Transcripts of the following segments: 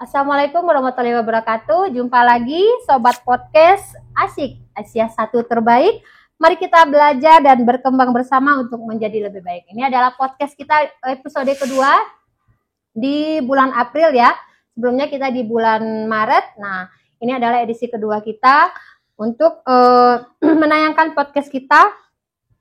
Assalamualaikum warahmatullahi wabarakatuh. Jumpa lagi Sobat Podcast Asik Asia 1 terbaik. Mari kita belajar dan berkembang bersama untuk menjadi lebih baik. Ini adalah podcast kita episode kedua di bulan April ya. Sebelumnya kita di bulan Maret. Nah, ini adalah edisi kedua kita untuk menayangkan podcast kita.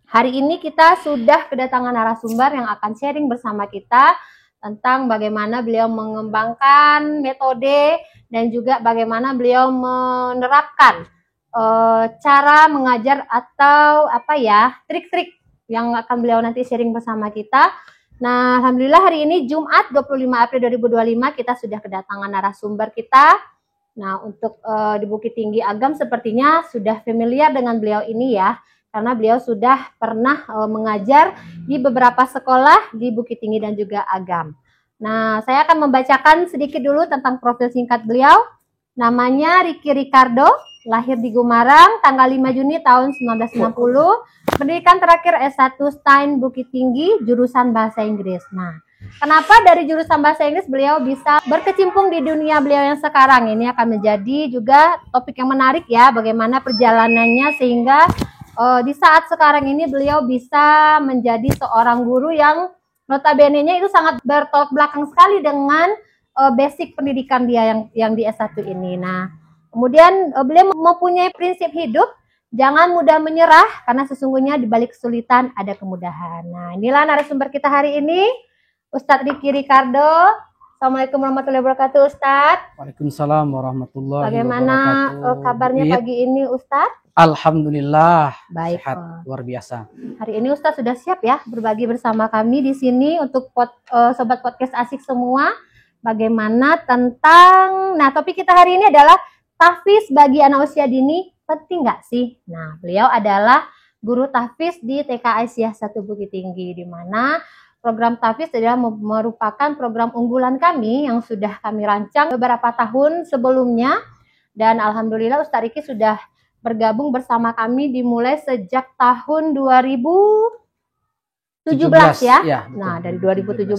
Hari ini kita sudah kedatangan narasumber yang akan sharing bersama kita tentang bagaimana beliau mengembangkan metode dan juga bagaimana beliau menerapkan cara mengajar atau trik-trik yang akan beliau nanti sharing bersama kita. Nah, alhamdulillah hari ini Jumat 25 April 2025 kita sudah kedatangan narasumber kita. Nah, untuk di Bukit Tinggi Agam sepertinya sudah familiar dengan beliau ini ya, karena beliau sudah pernah mengajar di beberapa sekolah di Bukit Tinggi dan juga Agam. Nah, saya akan membacakan sedikit dulu tentang profil singkat beliau. Namanya Ricky Ricardo, lahir di Gumarang, tanggal 5 Juni tahun 1990. Pendidikan terakhir S1 Stein Bukit Tinggi, jurusan Bahasa Inggris. Nah, kenapa dari jurusan Bahasa Inggris beliau bisa berkecimpung di dunia beliau yang sekarang? Ini akan menjadi juga topik yang menarik ya, bagaimana perjalanannya sehingga di saat sekarang ini beliau bisa menjadi seorang guru yang notabene-nya itu sangat bertolak belakang sekali dengan basic pendidikan dia yang di S1 ini. Nah, kemudian beliau mempunyai prinsip hidup, jangan mudah menyerah karena sesungguhnya di balik kesulitan ada kemudahan. Nah, inilah narasumber kita hari ini, Ustadz Ricky Ricardo. Assalamualaikum warahmatullahi wabarakatuh, Ustadz. Waalaikumsalam warahmatullahi wabarakatuh. Bagaimana kabarnya pagi ini, Ustadz? Alhamdulillah, baik, sehat luar biasa. Hari ini Ustadz sudah siap ya berbagi bersama kami di sini untuk Sobat Podcast Asik semua. Bagaimana tentang, nah topik kita hari ini adalah tahfiz bagi anak usia dini, penting nggak sih? Nah, beliau adalah guru tahfiz di TK Aisyah 1 Bukit Tinggi, di mana program tahfiz adalah merupakan program unggulan kami yang sudah kami rancang beberapa tahun sebelumnya. Dan alhamdulillah Ustadz Ricky sudah bergabung bersama kami dimulai sejak tahun 2017 ya. Nah, dari 2017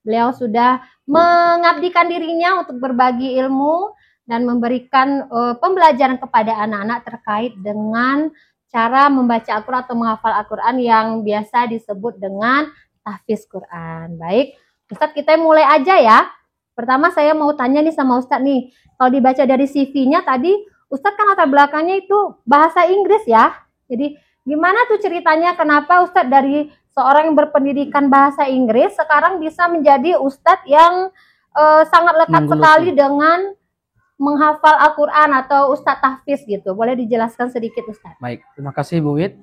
beliau sudah mengabdikan dirinya untuk berbagi ilmu dan memberikan pembelajaran kepada anak-anak terkait dengan cara membaca Al-Quran atau menghafal Al-Quran yang biasa disebut dengan tahfiz Quran. Baik, Ustadz, kita mulai aja ya. Pertama saya mau tanya nih sama Ustadz nih, kalau dibaca dari CV-nya tadi, Ustadz kan latar belakangnya itu bahasa Inggris ya. Jadi gimana tuh ceritanya kenapa Ustadz dari seorang yang berpendidikan bahasa Inggris sekarang bisa menjadi Ustadz yang sangat lekat sekali dengan menghafal Al-Quran atau Ustadz tahfiz gitu. Boleh dijelaskan sedikit Ustadz? Baik, terima kasih Bu Wid.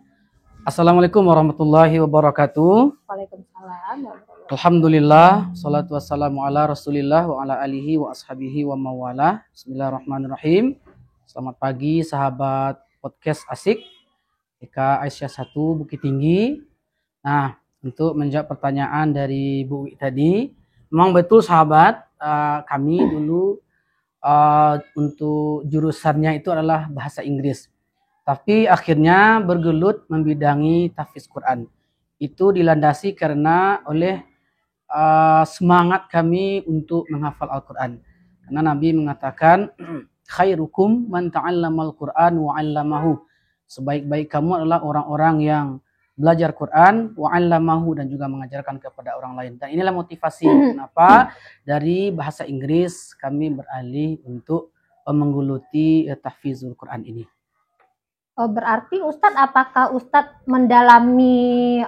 Assalamualaikum warahmatullahi wabarakatuh. Waalaikumsalam. Alhamdulillah, salatu wassalamu ala rasulillah wa ala alihi wa ashabihi wa mawala. Bismillahirrahmanirrahim. Selamat pagi sahabat podcast Asik TK Aisyah 1 Bukit Tinggi. Nah, untuk menjawab pertanyaan dari Bu Wid tadi, memang betul sahabat, kami dulu untuk jurusannya itu adalah bahasa Inggris. Tapi akhirnya bergelut membidangi tahfiz Quran. Itu dilandasi karena oleh semangat kami untuk menghafal Al-Quran. Karena Nabi mengatakan, khairukum man ta'allamal Quran wa 'allamahu. Sebaik-baik kamu adalah orang-orang yang belajar Quran wa 'allamahu dan juga mengajarkan kepada orang lain. Dan inilah motivasi kenapa dari bahasa Inggris kami beralih untuk menggeluti tahfizul Quran ini. Berarti Ustadz, apakah Ustadz mendalami,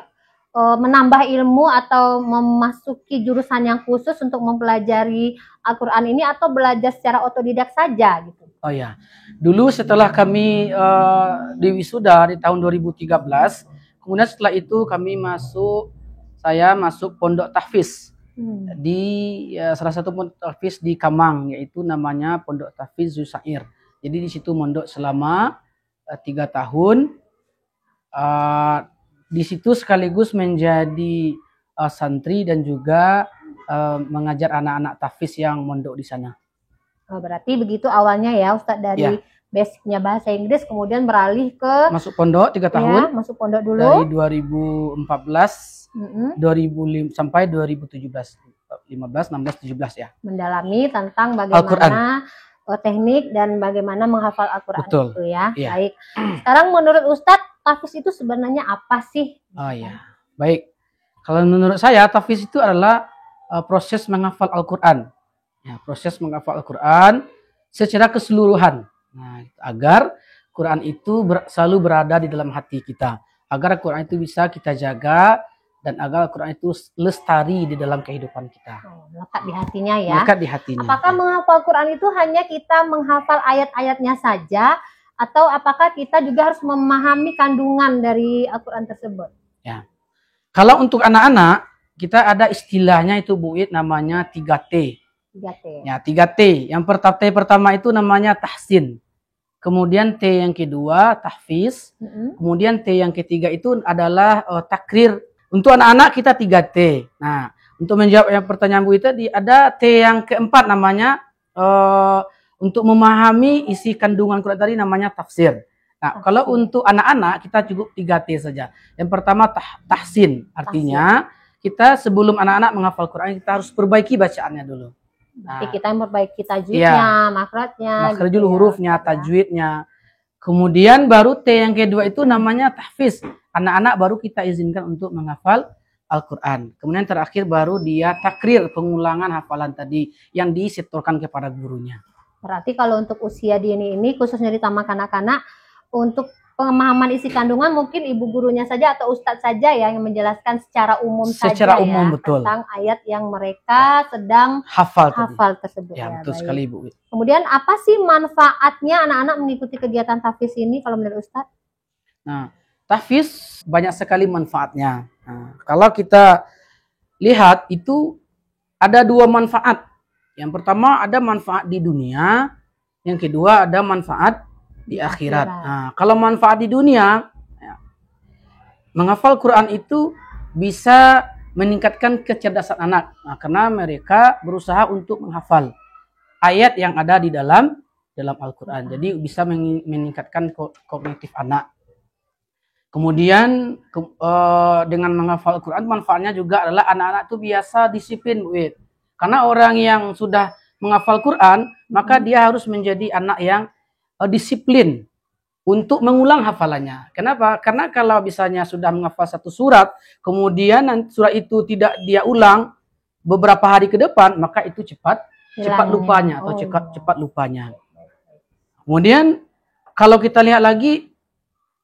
menambah ilmu atau memasuki jurusan yang khusus untuk mempelajari Al-Quran ini atau belajar secara otodidak saja gitu? Oh ya, dulu setelah kami di wisuda di tahun 2013, kemudian setelah itu saya masuk pondok tahfiz di salah satu pondok tahfiz di Kamang, yaitu namanya Pondok Tahfiz Zusair. Jadi di situ mondok selama 3 tahun. Di situ sekaligus menjadi santri dan juga mengajar anak-anak tahfiz yang mondok di sana. Berarti begitu awalnya ya Ustadz, dari basicnya bahasa Inggris kemudian beralih ke masuk pondok 3 tahun. Ya, masuk pondok dulu dari 2014 2005 sampai 2017. 15, 16, 17 ya. Mendalami tentang Al-Quran. bagaimana teknik dan bagaimana menghafal Al-Quran Betul. itu ya. Iya. Baik. Sekarang menurut Ustadz, tahfiz itu sebenarnya apa sih? Oh ya, baik. Kalau menurut saya tahfiz itu adalah proses menghafal Al-Quran. Ya, proses menghafal Al-Quran secara keseluruhan. Nah, agar Quran itu selalu berada di dalam hati kita. Agar Quran itu bisa kita jaga dan agar Quran itu lestari di dalam kehidupan kita. Melekat di hatinya ya. Melekat di hatinya. Apakah menghafal Quran itu hanya kita menghafal ayat-ayatnya saja, atau apakah kita juga harus memahami kandungan dari Al-Quran tersebut? Ya. Kalau untuk anak-anak, kita ada istilahnya itu Bu Id, namanya 3T. 3T. Ya, 3T. Yang T pertama itu namanya tahsin. Kemudian T yang kedua tahfiz. Kemudian T yang ketiga itu adalah takrir. Untuk anak-anak kita 3T. Nah, untuk menjawab yang pertanyaan Bu Id tadi, ada T yang keempat namanya untuk memahami isi kandungan Quran tadi namanya tafsir. Nah, kalau untuk anak-anak kita cukup 3T saja. Yang pertama tahsin, artinya kita sebelum anak-anak menghafal Quran kita harus perbaiki bacaannya dulu. Nah, kita memperbaiki tajwidnya, makhrajnya, makhraj dulu, hurufnya, tajwidnya. Kemudian baru T yang kedua itu namanya tahfiz. Anak-anak baru kita izinkan untuk menghafal Al-Quran. Kemudian terakhir baru dia takrir, pengulangan hafalan tadi yang disetorkan kepada gurunya. Berarti kalau untuk usia dini ini, khususnya di taman kanak-kanak, untuk pemahaman isi kandungan mungkin ibu gurunya saja atau ustadz saja ya yang menjelaskan secara umum betul. Tentang ayat yang mereka sedang hafal tersebut. Ya, betul sekali Bu. Kemudian apa sih manfaatnya anak-anak mengikuti kegiatan tahfiz ini kalau menurut Ustadz? Nah, tahfiz banyak sekali manfaatnya. Nah, kalau kita lihat itu ada dua manfaat. Yang pertama ada manfaat di dunia, yang kedua ada manfaat di akhirat. Nah, kalau manfaat di dunia, ya, menghafal Quran itu bisa meningkatkan kecerdasan anak. Nah, karena mereka berusaha untuk menghafal ayat yang ada di dalam Al-Quran. Jadi bisa meningkatkan kognitif anak. Kemudian dengan menghafal Al-Quran manfaatnya juga adalah anak-anak itu biasa disiplin, Bu. Karena orang yang sudah menghafal Quran, maka dia harus menjadi anak yang disiplin untuk mengulang hafalannya. Kenapa? Karena kalau misalnya sudah menghafal satu surat, kemudian surat itu tidak dia ulang beberapa hari ke depan, maka itu cepat lupanya atau cepat lupanya. Kemudian kalau kita lihat lagi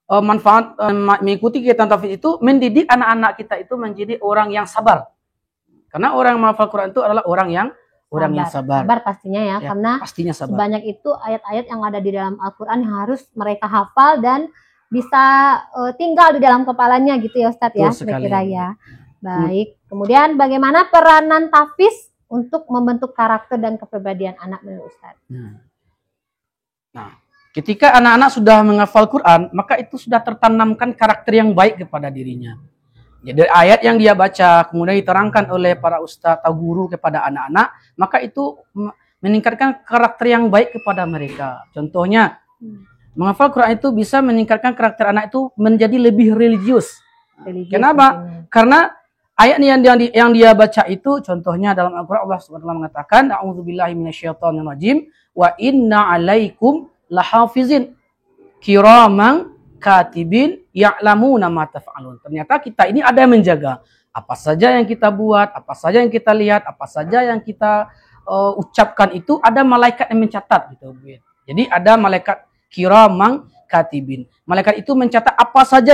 manfaat mengikuti kegiatan tahfiz itu mendidik anak-anak kita itu menjadi orang yang sabar. Karena orang yang menghafal Quran itu adalah orang yang sabar. Sabar pastinya ya, karena pastinya sabar. Sebanyak itu ayat-ayat yang ada di dalam Al-Quran yang harus mereka hafal dan bisa tinggal di dalam kepalanya gitu ya Ustadz ya, kira-kira ya. Baik, kemudian bagaimana peranan tahfiz untuk membentuk karakter dan kepribadian anak menurut Ustadz? Nah, ketika anak-anak sudah menghafal Quran, maka itu sudah tertanamkan karakter yang baik kepada dirinya. Jadi ayat yang dia baca kemudian diterangkan oleh para ustadz atau guru kepada anak-anak, maka itu meningkatkan karakter yang baik kepada mereka. Contohnya, menghafal Quran itu bisa meningkatkan karakter anak itu menjadi lebih religius. Kenapa? Karena ayat yang dia baca itu, contohnya dalam Al-Quran Allah SWT mengatakan, A'udzubillahi minasyaitonirrajim, wa inna alaikum lahafizin kiraman katibin ya'lamuna ma taf'alun. Ternyata kita ini ada yang menjaga apa saja yang kita buat, apa saja yang kita lihat, apa saja yang kita ucapkan itu ada malaikat yang mencatat gitu. Jadi ada malaikat kiramang katibin. Malaikat itu mencatat apa saja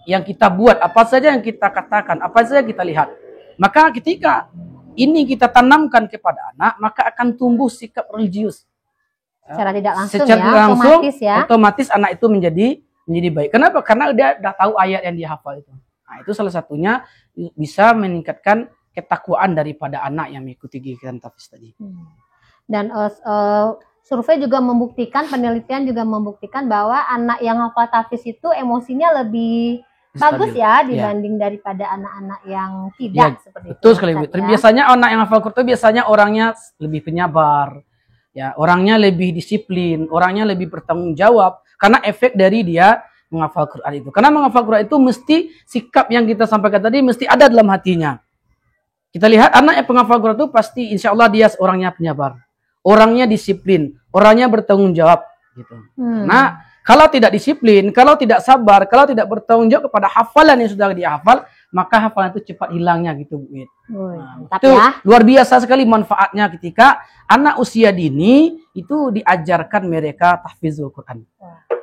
yang kita buat, apa saja yang kita katakan, apa saja yang kita lihat. Maka ketika ini kita tanamkan kepada anak, maka akan tumbuh sikap religius. Secara tidak langsung otomatis anak itu menjadi baik. Kenapa? Karena dia sudah tahu ayat yang dia hafal itu. Nah, itu salah satunya bisa meningkatkan ketakwaan daripada anak yang mengikuti kegiatan tahfiz tadi. Dan survei juga membuktikan, penelitian juga membuktikan bahwa anak yang hafal tahfiz itu emosinya lebih bagus ya dibanding daripada anak-anak yang tidak seperti itu. Betul sekali. Biasanya anak yang hafal Quran biasanya orangnya lebih penyabar. Ya, orangnya lebih disiplin, orangnya lebih bertanggung jawab karena efek dari dia menghafal Quran itu. Karena menghafal Quran itu mesti sikap yang kita sampaikan tadi mesti ada dalam hatinya. kita lihat anak yang penghafal Quran itu pasti insya Allah dia orangnya penyabar, orangnya disiplin, orangnya bertanggung jawab gitu. Nah, kalau tidak disiplin, kalau tidak sabar, kalau tidak bertanggung jawab kepada hafalan yang sudah dihafal, maka hafalan itu cepat hilangnya gitu, Bu. Nah, itu ya. Luar biasa sekali manfaatnya ketika anak usia dini itu diajarkan mereka tahfizul Quran.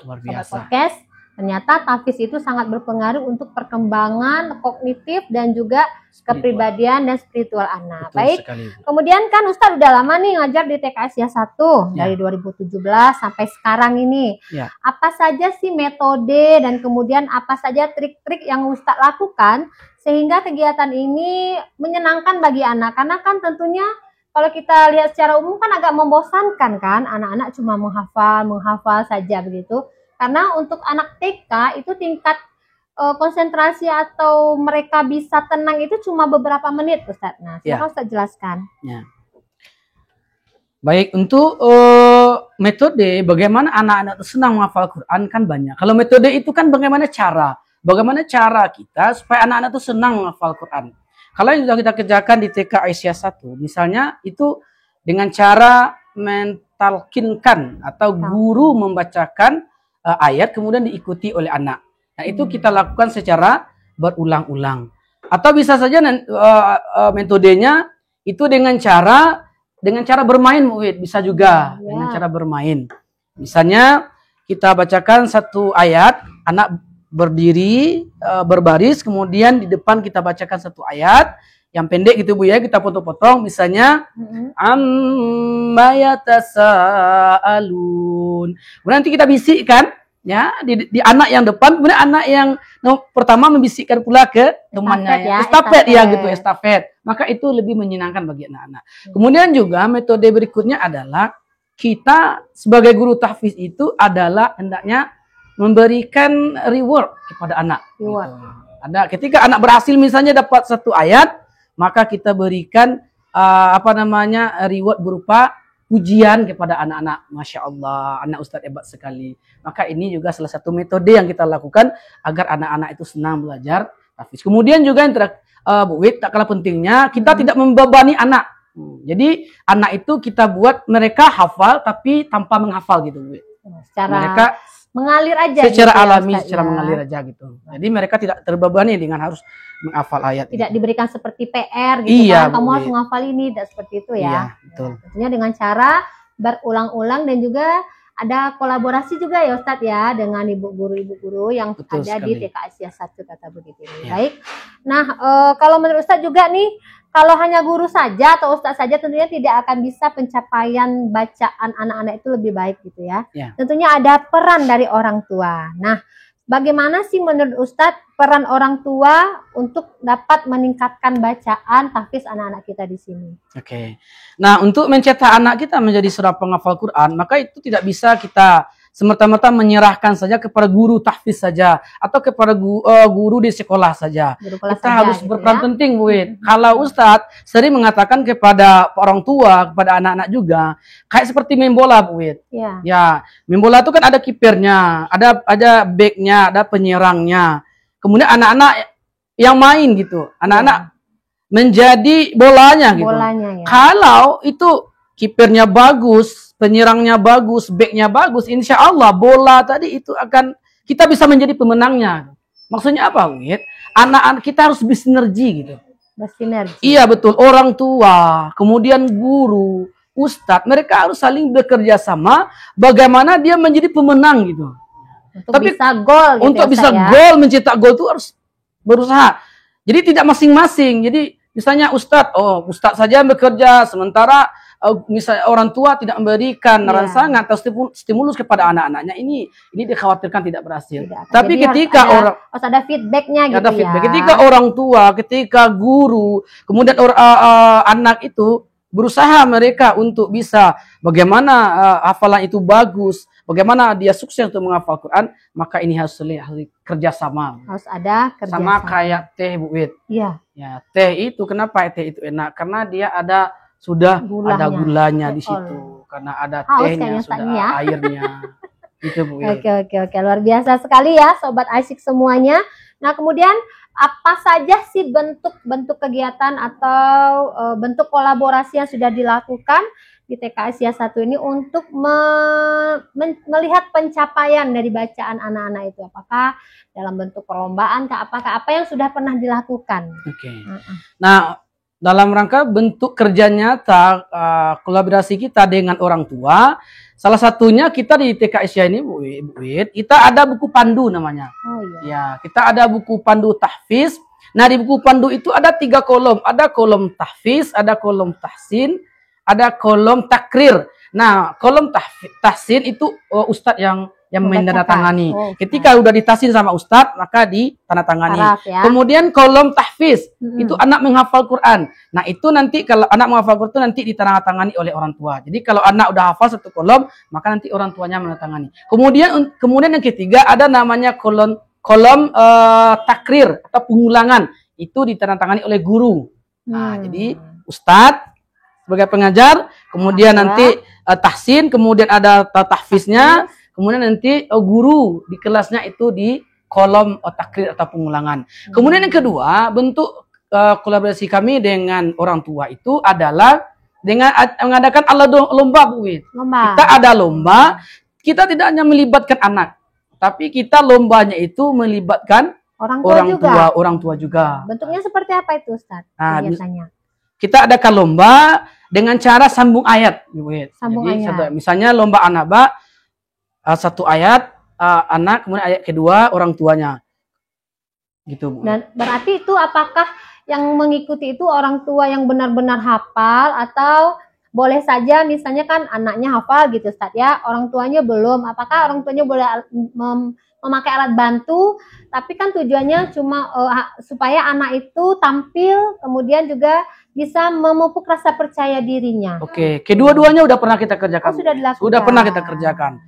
Luar biasa. Podcast, ternyata tahfiz itu sangat berpengaruh untuk perkembangan kognitif dan juga kepribadian dan spiritual anak. Betul baik. Sekali, kemudian kan Ustadz udah lama nih ngajar di TK Asia 1 dari 2017 sampai sekarang ini. Ya. Apa saja sih metode dan kemudian apa saja trik-trik yang Ustadz lakukan sehingga kegiatan ini menyenangkan bagi anak? Karena kan tentunya kalau kita lihat secara umum kan agak membosankan kan, anak-anak cuma menghafal saja begitu. Karena untuk anak TK itu tingkat konsentrasi atau mereka bisa tenang itu cuma beberapa menit, Ustadz. Nah, silakan Ustadz jelaskan. Ya. Baik, untuk metode bagaimana anak-anak itu senang menghafal Quran kan banyak. Kalau metode itu kan bagaimana cara kita supaya anak-anak itu senang menghafal Quran. Kalau yang sudah kita kerjakan di TK Asia 1, misalnya itu dengan cara mentalkinkan atau guru membacakan ayat kemudian diikuti oleh anak. Nah, itu kita lakukan secara berulang-ulang. Atau bisa saja metodenya itu dengan cara bermain, Mu'id. Bisa juga dengan cara bermain. Misalnya kita bacakan satu ayat, anak berdiri berbaris, kemudian di depan kita bacakan satu ayat yang pendek gitu, Bu ya, kita potong-potong. Misalnya amma yatasaalun. Kemudian nanti kita bisikkan ya di anak yang depan, kemudian anak yang pertama membisikkan pula ke temannya estafet gitu, estafet. Maka itu lebih menyenangkan bagi anak-anak. Kemudian juga metode berikutnya adalah kita sebagai guru tahfiz itu adalah hendaknya memberikan reward kepada anak. Gitu. Ada ketika anak berhasil misalnya dapat satu ayat, maka kita berikan reward berupa pujian kepada anak-anak. Masya Allah, anak Ustadz hebat sekali. Maka ini juga salah satu metode yang kita lakukan agar anak-anak itu senang belajar tahfiz. Kemudian juga yang Bu Wid, tak kalah pentingnya, kita tidak membebani anak. Jadi anak itu kita buat mereka hafal tapi tanpa menghafal gitu, Bu Wid. Mereka mengalir aja secara gitu, alami, secara mengalir aja gitu. Jadi mereka tidak terbebani dengan harus menghafal ayat. Tidak diberikan seperti PR gitu kan, kamu harus menghafal ini, tidak seperti itu ya. Iya, betul. Tentunya dengan cara berulang-ulang dan juga ada kolaborasi juga ya Ustadz ya dengan ibu guru yang betul ada sekali. Di TK Asia 1 kata begitu. Ya. Baik. Nah, kalau menurut Ustadz juga nih, kalau hanya guru saja atau Ustadz saja tentunya tidak akan bisa pencapaian bacaan anak-anak itu lebih baik gitu ya. Tentunya ada peran dari orang tua. Nah, bagaimana sih menurut Ustadz peran orang tua untuk dapat meningkatkan bacaan tahfiz anak-anak kita di sini? Oke. Nah, untuk mencetak anak kita menjadi seorang penghafal Quran, maka itu tidak bisa kita semerta-merta menyerahkan saja kepada guru tahfiz saja atau kepada guru di sekolah saja. Kita harus gitu berperan penting, Bu Wid. Kalau Ustadz sering mengatakan kepada orang tua, kepada anak-anak juga, kayak seperti main bola, Bu Wid. Ya, main bola itu kan ada kipernya, ada backnya, ada penyerangnya. Kemudian anak-anak yang main gitu, anak-anak menjadi bolanya gitu. Kalau itu kipernya bagus, penyerangnya bagus, backnya bagus, insya Allah bola tadi itu akan kita bisa menjadi pemenangnya. Maksudnya apa, Wid? Anak-anak kita harus bersinergi gitu. Bersinergi. Iya betul. Orang tua, kemudian guru, ustadz, mereka harus saling bekerja sama. Bagaimana dia menjadi pemenang gitu. Untuk bisa gol. Gitu untuk bisa gol, mencetak gol itu harus berusaha. Jadi tidak masing-masing. Jadi misalnya ustadz saja bekerja, sementara misalnya orang tua tidak memberikan rangsangan atau stimulus kepada anak-anaknya, ini dikhawatirkan tidak berhasil. Tapi jadi ketika harus ada feedbacknya gitu ada feedback. Ketika orang tua, ketika guru, kemudian anak itu berusaha mereka untuk bisa bagaimana hafalan itu bagus, bagaimana dia sukses untuk menghafal Quran, maka ini harus kerjasama. Harus ada kerjasama. Sama kayak teh, Bu Wid. Iya. Ya, teh itu kenapa teh itu enak? Karena dia ada gulanya di situ. Karena ada tehnya, sudah airnya. Itu, Bu. Oke. Luar biasa sekali ya Sobat Asyik semuanya. Nah, kemudian apa saja sih bentuk-bentuk kegiatan atau bentuk kolaborasi yang sudah dilakukan di TK Asia 1 ini untuk melihat pencapaian dari bacaan anak-anak itu? Apakah dalam bentuk perlombaan, apakah apa yang sudah pernah dilakukan? Oke. Nah, dalam rangka bentuk kerja nyata kolaborasi kita dengan orang tua, salah satunya kita di TK Asia ini, Bu Wid, kita ada buku pandu namanya. Oh iya. Ya, kita ada buku pandu tahfiz. Nah, di buku pandu itu ada 3 kolom. Ada kolom tahfiz, ada kolom tahsin, ada kolom takrir. Nah, kolom tahsin itu ustadz yang menandatangani. Ketika udah ditahsin sama ustadz, maka ditandatangani. Ya. Kemudian kolom tahfiz, itu anak menghafal Quran. Nah, itu nanti kalau anak menghafal Quran itu nanti ditandatangani oleh orang tua. Jadi kalau anak udah hafal satu kolom, maka nanti orang tuanya menandatangani. Kemudian yang ketiga ada namanya kolom takrir atau pengulangan. Itu ditandatangani oleh guru. Nah, jadi ustadz sebagai pengajar, kemudian nanti tahsin, kemudian ada tahfiznya, kemudian nanti guru di kelasnya itu di kolom takrir atau pengulangan. Kemudian yang kedua, bentuk kolaborasi kami dengan orang tua itu adalah dengan mengadakan lomba, Bu Wid. Kita ada lomba, kita tidak hanya melibatkan anak, tapi kita lombanya itu melibatkan orang tua juga. Bentuknya seperti apa itu, Ustaz? Biasanya. Kita adakan lomba dengan cara sambung ayat. Sambung ayat. Misalnya lomba anaba, satu ayat anak, kemudian ayat kedua orang tuanya. Gitu, Bu. Dan berarti itu apakah yang mengikuti itu orang tua yang benar-benar hafal atau boleh saja misalnya kan anaknya hafal gitu, Ustaz ya, orang tuanya belum. Apakah orang tuanya boleh memakai alat bantu, tapi kan tujuannya cuma supaya anak itu tampil, kemudian juga bisa memupuk rasa percaya dirinya. Oke, kedua-duanya udah pernah kita kerjakan. Sudah dilakukan. Sudah pernah kita kerjakan.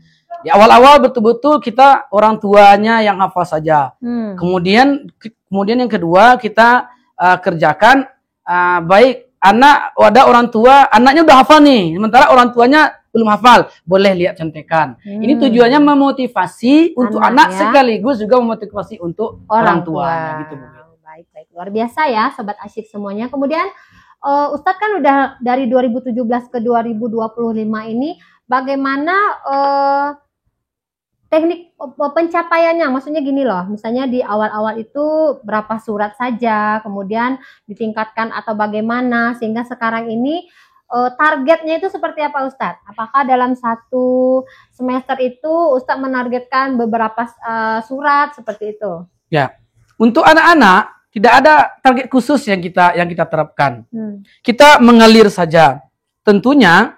Di awal-awal betul-betul kita orang tuanya yang hafal saja. Kemudian yang kedua kita kerjakan baik anak, ada orang tua, anaknya udah hafal nih, sementara orang tuanya belum hafal, boleh lihat contekan. Ini tujuannya memotivasi untuk anak sekaligus juga memotivasi untuk orang tua. Gitu, Bu. Baik, luar biasa ya Sobat Asyik semuanya. Kemudian Ustadz kan udah dari 2017 ke 2025 ini, bagaimana teknik pencapaiannya? Maksudnya gini loh, misalnya di awal-awal itu berapa surat saja, kemudian ditingkatkan atau bagaimana, sehingga sekarang ini targetnya itu seperti apa, Ustadz? Apakah dalam satu semester itu Ustadz menargetkan beberapa surat seperti itu? Ya, untuk anak-anak tidak ada target khusus yang kita terapkan. Kita mengalir saja. Tentunya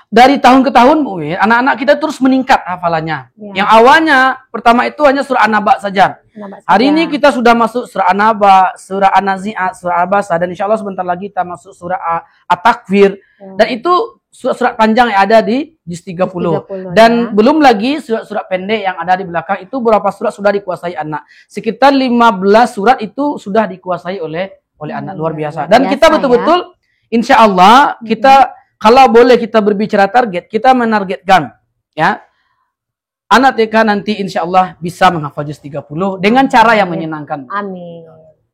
dari tahun ke tahun, Bu, anak-anak kita terus meningkat hafalannya. Yang awalnya pertama itu hanya surah An-Naba saja. Hari ini kita sudah masuk surah An-Naba, surah An-Nazi'at, surah Al-Basa, dan insya Allah sebentar lagi kita masuk surah At-Takwir. Dan itu surat-surat panjang yang ada di juz 30. Dan belum lagi surat-surat pendek yang ada di belakang, itu berapa surat sudah dikuasai anak. Sekitar 15 surat itu sudah dikuasai oleh anak. Luar biasa. Dan kita betul-betul insya Allah kita kalau boleh kita berbicara target, kita menargetkan ya anak TK nanti insya Allah bisa menghafal juz 30 dengan cara yang menyenangkan. Amin.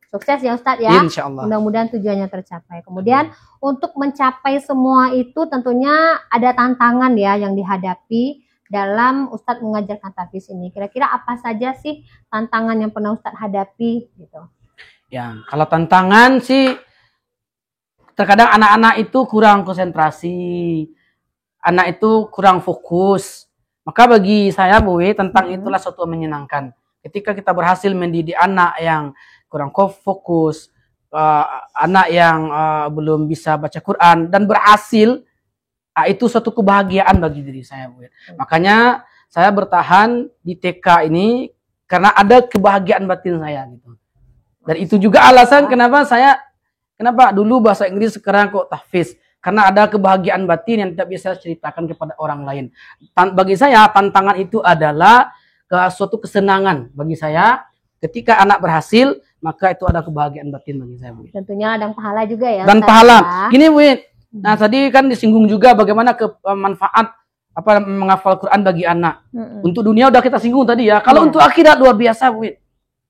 Sukses ya Ustadz ya. Insya Allah. Mudah-mudahan tujuannya tercapai. Kemudian untuk mencapai semua itu tentunya ada tantangan ya yang dihadapi dalam Ustadz mengajarkan tahfiz ini. Kira-kira apa saja sih tantangan yang pernah Ustadz hadapi gitu? Ya, kalau tantangan sih terkadang anak-anak itu kurang konsentrasi, anak itu kurang fokus. Maka bagi saya, Bu, tentang itulah suatu menyenangkan. Ketika kita berhasil mendidik anak yang kurang fokus, anak yang belum bisa baca Quran dan berhasil, itu suatu kebahagiaan bagi diri saya, Bu. Makanya saya bertahan di TK ini karena ada kebahagiaan batin saya gitu. Dan itu juga alasan kenapa dulu bahasa Inggris sekarang kok tahfiz. Karena ada kebahagiaan batin yang tidak bisa ceritakan kepada orang lain. Bagi saya tantangan itu adalah suatu kesenangan bagi saya. Ketika anak berhasil, maka itu ada kebahagiaan batin bagi saya, Bu. Tentunya ada pahala juga ya. Dan pahala. Gini, Bu. Nah, tadi kan disinggung juga bagaimana manfaat menghafal Quran bagi anak. Untuk dunia udah kita singgung tadi ya. Kalau untuk akhirat luar biasa, Bu.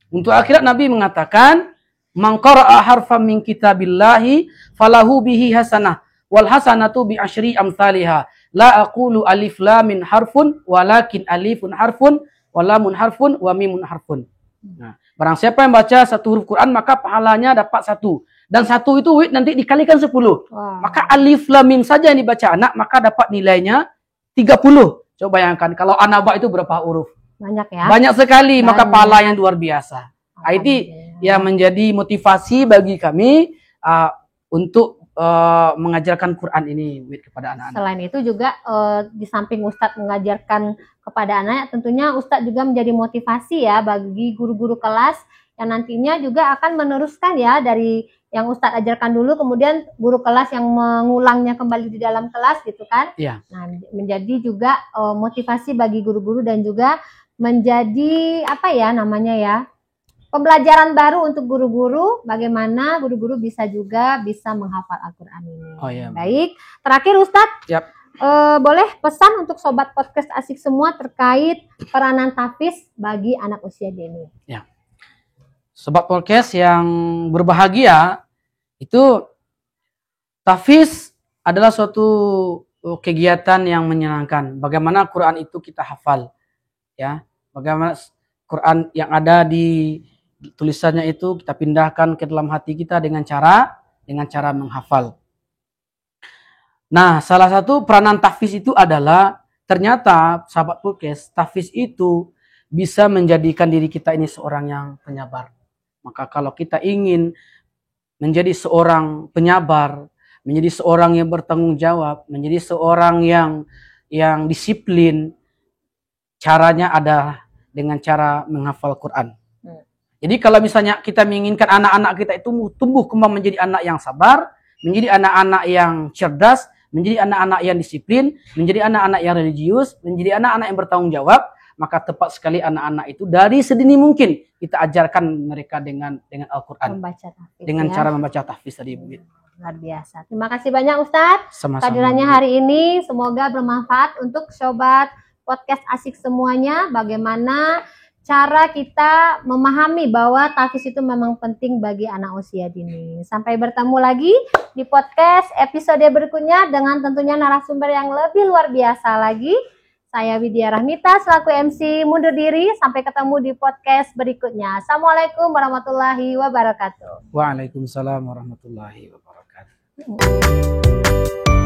Untuk akhirat Nabi mengatakan, "Man qara'a harfan min kitabillahi falahu bihi hasanah wal hasanatu bi asyri amsalihha. La aqulu alif lam min harfun walakin alifun harfun wa lamun harfun wa mimun harfun." Nah, barang siapa yang baca satu huruf Quran maka pahalanya dapat 1. Dan 1 itu nanti dikalikan 10. Wow. Maka alif lam mim saja yang dibaca anak maka dapat nilainya 30. Coba bayangkan kalau anaba itu berapa huruf? Banyak ya. Banyak sekali, maka Banyak. pahala yang luar biasa. Ini yang menjadi motivasi bagi kami untuk mengajarkan Quran ini kepada anak-anak. Selain itu juga di samping Ustadz mengajarkan kepada anak, tentunya Ustadz juga menjadi motivasi ya bagi guru-guru kelas yang nantinya juga akan meneruskan ya dari yang Ustadz ajarkan dulu, kemudian guru kelas yang mengulangnya kembali di dalam kelas gitu kan. Iya. Nah, menjadi juga motivasi bagi guru-guru dan juga menjadi apa ya namanya ya, pembelajaran baru untuk guru-guru, bagaimana guru-guru bisa menghafal Al-Quran ini. Oh iya. Baik, terakhir Ustadz, Yap. boleh pesan untuk sobat podcast asik semua terkait peranan tahfiz bagi anak usia dini. Ya. Sobat podcast yang berbahagia, itu tahfiz adalah suatu kegiatan yang menyenangkan. Bagaimana Quran itu kita hafal, ya. Bagaimana Quran yang ada di tulisannya itu kita pindahkan ke dalam hati kita dengan cara menghafal. Nah, salah satu peranan tahfiz itu adalah ternyata sahabat podcast, tahfiz itu bisa menjadikan diri kita ini seorang yang penyabar. Maka kalau kita ingin menjadi seorang penyabar, menjadi seorang yang bertanggung jawab, menjadi seorang yang disiplin, caranya adalah dengan cara menghafal Quran. Jadi kalau misalnya kita menginginkan anak-anak kita itu tumbuh kembang menjadi anak yang sabar, menjadi anak-anak yang cerdas, menjadi anak-anak yang disiplin, menjadi anak-anak yang religius, menjadi anak-anak yang bertanggung jawab, maka tepat sekali anak-anak itu dari sedini mungkin kita ajarkan mereka dengan Al-Quran, dengan cara membaca tahfiz tadi. Luar biasa. Terima kasih banyak Ustadz. Kehadirannya hari ini semoga bermanfaat untuk sobat podcast asik semuanya. Bagaimana cara kita memahami bahwa tahfiz itu memang penting bagi anak usia dini. Sampai bertemu lagi di podcast episode berikutnya dengan tentunya narasumber yang lebih luar biasa lagi. Saya Widya Rahmita selaku MC mundur diri. Sampai ketemu di podcast berikutnya. Assalamualaikum warahmatullahi wabarakatuh. Waalaikumsalam warahmatullahi wabarakatuh.